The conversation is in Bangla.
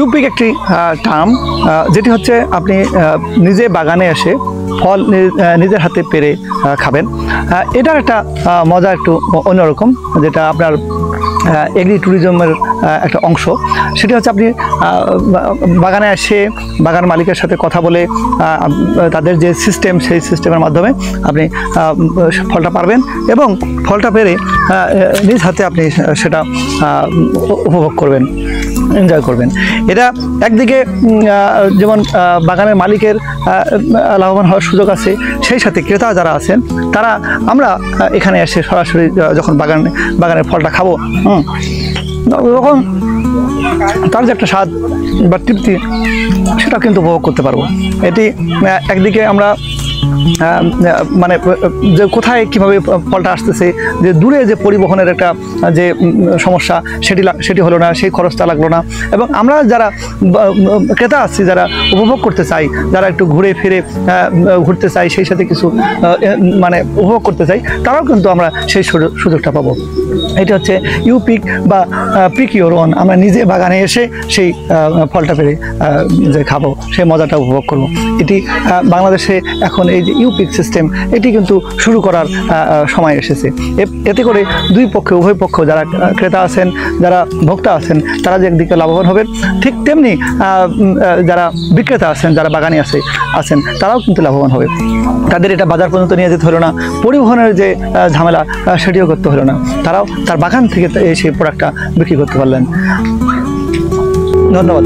ইউপিক একটি টার্ম, যেটি হচ্ছে আপনি নিজে বাগানে এসে ফল নিজের হাতে পেরে খাবেন। এটার একটা মজা একটু অন্যরকম, যেটা আপনার এগ্রি ট্যুরিজমের একটা অংশ। সেটি হচ্ছে আপনি বাগানে এসে বাগান মালিকের সাথে কথা বলে তাদের যে সিস্টেম, সেই সিস্টেমের মাধ্যমে আপনি ফলটা পারবেন এবং ফলটা পেরে নিজ হাতে আপনি সেটা উপভোগ করবেন, এনজয় করবেন। এটা একদিকে যেমন বাগানের মালিকের লাভবান হওয়ার সুযোগ আছে, সেই সাথে ক্রেতা যারা আছেন তারা, আমরা এখানে এসে সরাসরি যখন বাগানের ফলটা খাবো, তখন তার যে একটা স্বাদ বা তৃপ্তি, সেটা কিন্তু উপভোগ করতে পারবো। এটি একদিকে আমরা মানে যে কোথায় কীভাবে ফলটা আসতেছে, যে দূরে যে পরিবহনের একটা যে সমস্যা, সেটি হলো না, সেই খরচটা লাগলো না। এবং আমরা যারা ক্রেতা আছি, যারা উপভোগ করতে চাই, যারা একটু ঘুরে ফিরে ঘুরতে চাই, সেই সাথে কিছু মানে উপভোগ করতে চাই, তারাও কিন্তু আমরা সেই সুযোগটা পাবো। এটি হচ্ছে ইউপিক বা পিক ইওর ওন। আমরা নিজে বাগানে এসে সেই ফলটা পেরে যে খাবো, সেই মজাটা উপভোগ করবো। এটি বাংলাদেশে এখন এই যে ইউপিক সিস্টেম, এটি কিন্তু শুরু করার সময় এসেছে। এতে করে দুই পক্ষে, উভয় পক্ষ, যারা ক্রেতা আছেন, যারা ভোক্তা আছেন, তারা যে একদিকে লাভবান হবেন, ঠিক তেমনি যারা বিক্রেতা আছেন, যারা বাগানি আছেন, তারাও কিন্তু লাভবান হবে। তাদের এটা বাজার পর্যন্ত নিয়ে যেতে হলো না, পরিবহনের যে ঝামেলা সেটিও করতে হলো না, তারাও তার বাগান থেকে সেই প্রোডাক্টটা বিক্রি করতে পারলেন। ধন্যবাদ।